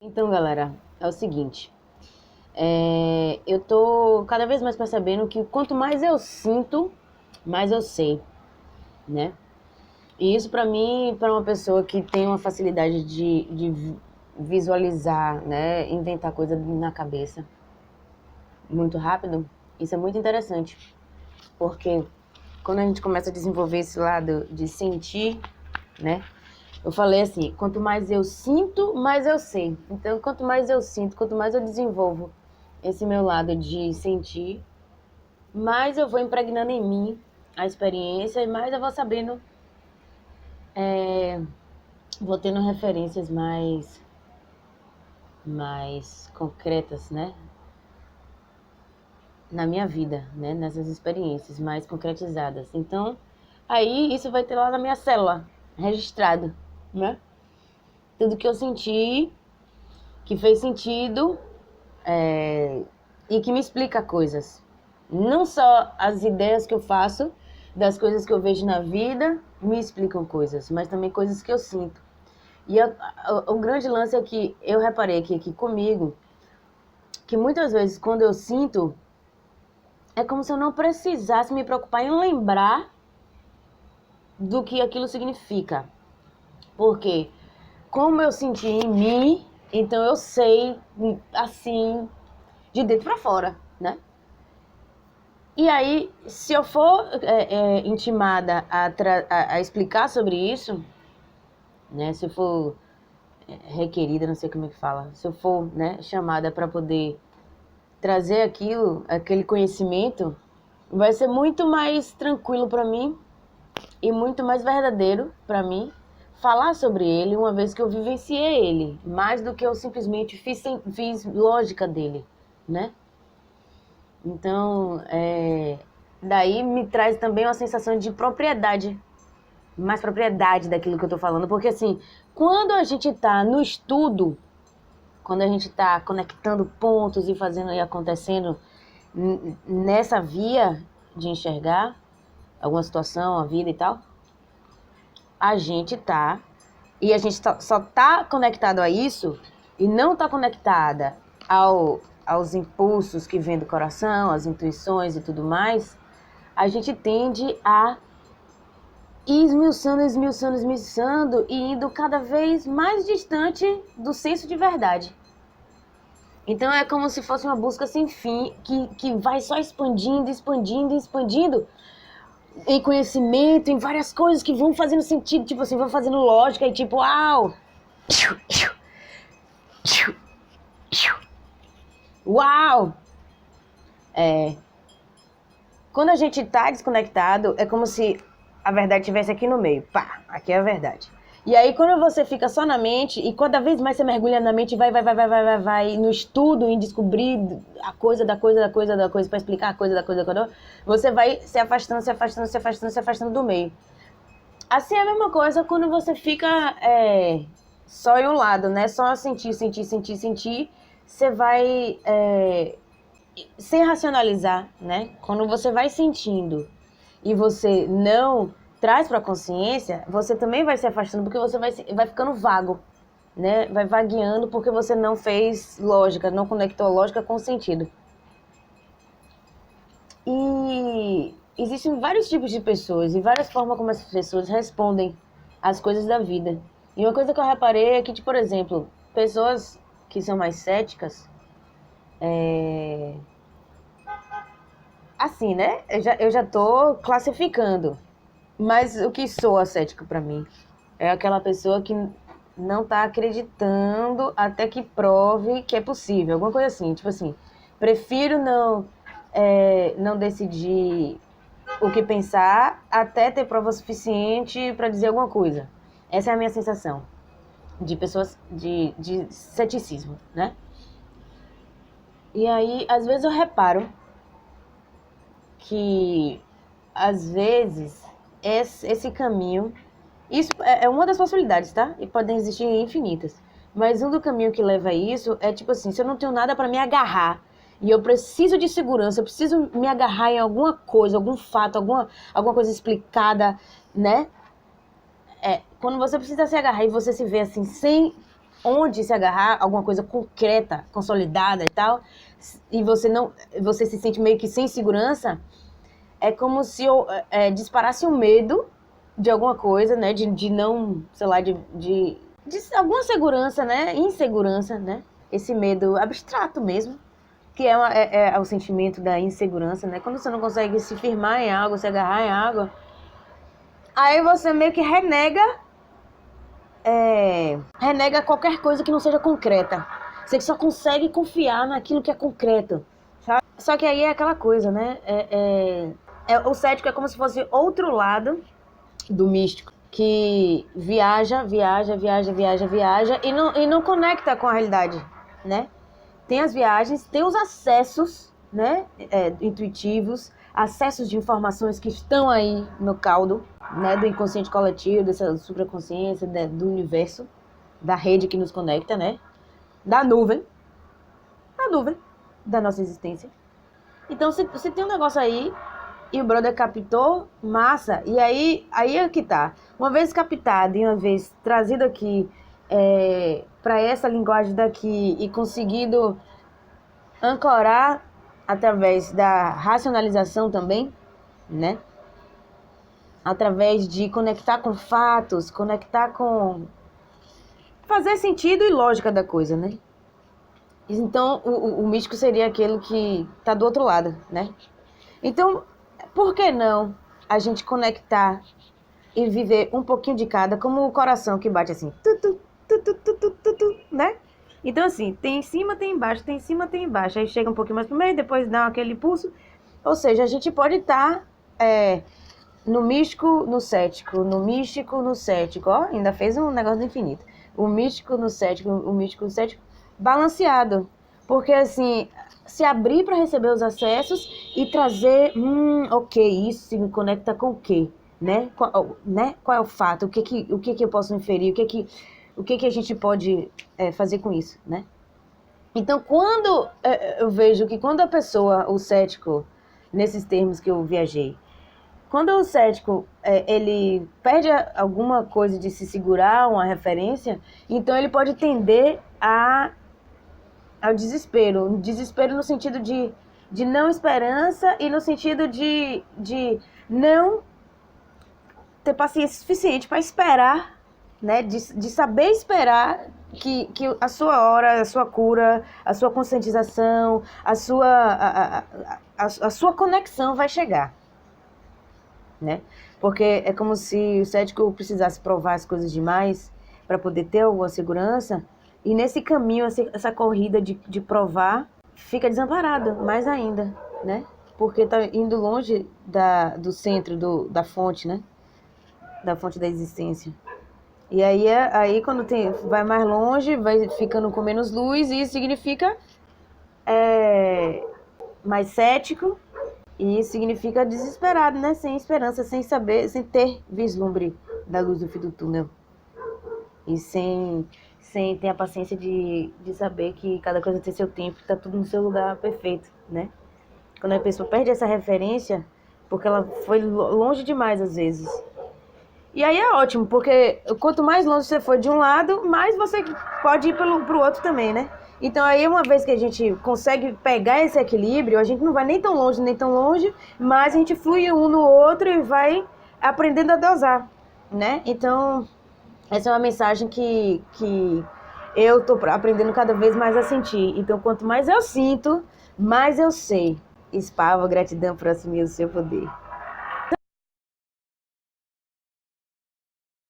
Então, galera, é o seguinte, eu tô cada vez mais percebendo que quanto mais eu sinto, mais eu sei, né? E isso pra mim, para uma pessoa que tem uma facilidade de visualizar, né, inventar coisa na cabeça muito rápido, isso é muito interessante, porque quando a gente começa a desenvolver esse lado de sentir, né? Eu falei assim, quanto mais eu sinto, mais eu sei. Então, quanto mais eu sinto, quanto mais eu desenvolvo esse meu lado de sentir, mais eu vou impregnando em mim a experiência e mais eu vou sabendo, vou tendo referências mais concretas, né? Na minha vida, né? Nessas experiências mais concretizadas. Então, aí isso vai ter lá na minha célula, registrado, né? Tudo que eu senti, que fez sentido, e que me explica coisas. Não só as ideias que eu faço, das coisas que eu vejo na vida, me explicam coisas, mas também coisas que eu sinto. E o grande lance é que eu reparei aqui comigo, que muitas vezes quando eu sinto, é como se eu não precisasse me preocupar em lembrar do que aquilo significa. Porque como eu senti em mim, então eu sei, assim, de dentro para fora, né? E aí, se eu for intimada a explicar sobre isso, né? Se eu for requerida, não sei como é que fala, se eu for, né, chamada para poder trazer aquilo, aquele conhecimento, vai ser muito mais tranquilo para mim e muito mais verdadeiro para mim falar sobre ele, uma vez que eu vivenciei ele, mais do que eu simplesmente fiz lógica dele, né? Então, daí me traz também uma sensação de propriedade, mais propriedade daquilo que eu tô falando, porque assim, quando a gente tá no estudo, quando a gente tá conectando pontos e fazendo e acontecendo nessa via de enxergar alguma situação, a vida e tal, a gente tá, e a gente só tá conectado a isso e não tá conectada aos impulsos que vêm do coração, às intuições e tudo mais, a gente tende a ir esmiuçando, esmiuçando, esmiuçando e indo cada vez mais distante do senso de verdade. Então é como se fosse uma busca sem fim, que vai só expandindo, expandindo, expandindo em conhecimento, em várias coisas que vão fazendo sentido, tipo assim, vão fazendo lógica e tipo, uau! Uau! Quando a gente tá desconectado, é como se a verdade estivesse aqui no meio. Pá, aqui é a verdade. E aí, quando você fica só na mente, e cada vez mais você mergulha na mente, vai, no estudo, em descobrir a coisa da coisa da coisa da coisa, pra explicar a coisa da coisa da coisa, você vai se afastando, se afastando, se afastando, se afastando do meio. Assim é a mesma coisa quando você fica só em um lado, né? Só sentir, sentir, sentir, sentir, você vai sem racionalizar, né? Quando você vai sentindo e você não traz para a consciência, você também vai se afastando porque você vai ficando vago, né? Vai vagueando porque você não fez lógica, não conectou a lógica com o sentido. E existem vários tipos de pessoas e várias formas como essas pessoas respondem às coisas da vida. E uma coisa que eu reparei é que, tipo, por exemplo, pessoas que são mais céticas, assim, né? Eu já tô classificando. Mas o que soa cético pra mim é aquela pessoa que não tá acreditando até que prove que é possível. Alguma coisa assim, tipo assim, prefiro não decidir o que pensar até ter prova suficiente pra dizer alguma coisa. Essa é a minha sensação de pessoas de ceticismo, né? E aí, às vezes eu reparo que, às vezes, esse caminho... Isso é uma das possibilidades, tá? E podem existir infinitas. Mas um do caminho que leva a isso é tipo assim, se eu não tenho nada para me agarrar e eu preciso de segurança, eu preciso me agarrar em alguma coisa, algum fato, alguma coisa explicada, né? Quando você precisa se agarrar e você se vê assim, sem onde se agarrar, alguma coisa concreta, consolidada e tal, e você se sente meio que sem segurança, é como se disparasse um medo de alguma coisa, né? De não, sei lá, de alguma segurança, né? Insegurança, né? Esse medo abstrato mesmo, que é o sentimento da insegurança, né? Quando você não consegue se firmar em algo, se agarrar em algo, aí você meio que renega qualquer coisa que não seja concreta. Você só consegue confiar naquilo que é concreto, sabe? Só que aí é aquela coisa, né? O cético é como se fosse outro lado do místico, que viaja e não conecta com a realidade, né? Tem as viagens, tem os acessos, né? Intuitivos, acessos de informações que estão aí no caldo, né? Do inconsciente coletivo, dessa supraconsciência, do universo, da rede que nos conecta, né? Da nuvem da nossa existência. Então, se tem um negócio aí e o brother captou, massa. E aí é que tá. Uma vez captado e uma vez trazido aqui para essa linguagem daqui e conseguido ancorar através da racionalização também, né? Através de conectar com fatos, conectar com... fazer sentido e lógica da coisa, né? Então, o místico seria aquele que tá do outro lado, né? Então, por que não a gente conectar e viver um pouquinho de cada, como o coração que bate assim, né? Então, assim, tem em cima, tem embaixo, tem em cima, tem embaixo. Aí chega um pouquinho mais pro meio, depois dá aquele pulso. Ou seja, a gente pode estar no místico, no cético, no místico, no cético. Ó, ainda fez um negócio do infinito. O místico no cético, o místico no cético, balanceado. Porque, assim, se abrir para receber os acessos e trazer, ok, isso se me conecta com o quê? Né? Qual é o fato? O que eu posso inferir? O que a gente pode fazer com isso, né? Então, quando eu vejo que quando a pessoa, o cético, nesses termos que eu viajei, quando o cético ele perde alguma coisa de se segurar, uma referência, então ele pode tender ao desespero. Desespero no sentido de não esperança e no sentido de não ter paciência suficiente para esperar, né? De saber esperar que a sua hora, a sua cura, a sua conscientização, a sua conexão vai chegar, né? Porque é como se o cético precisasse provar as coisas demais para poder ter alguma segurança, e nesse caminho, essa corrida de provar, fica desamparado mais ainda, né? Porque tá indo longe do centro, da fonte, né? Da fonte da existência. E aí quando vai mais longe, vai ficando com menos luz, e isso significa mais cético, e isso significa desesperado, né? Sem esperança, sem saber, sem ter vislumbre da luz do fim do túnel. E sem ter a paciência de saber que cada coisa tem seu tempo, tá tudo no seu lugar perfeito, né? Quando a pessoa perde essa referência, porque ela foi longe demais às vezes. E aí é ótimo, porque quanto mais longe você for de um lado, mais você pode ir pro outro também, né? Então aí uma vez que a gente consegue pegar esse equilíbrio, a gente não vai nem tão longe, mas a gente flui um no outro e vai aprendendo a dosar, né? Então, essa é uma mensagem que eu tô aprendendo cada vez mais a sentir. Então, quanto mais eu sinto, mais eu sei. Espava, gratidão por assumir o seu poder.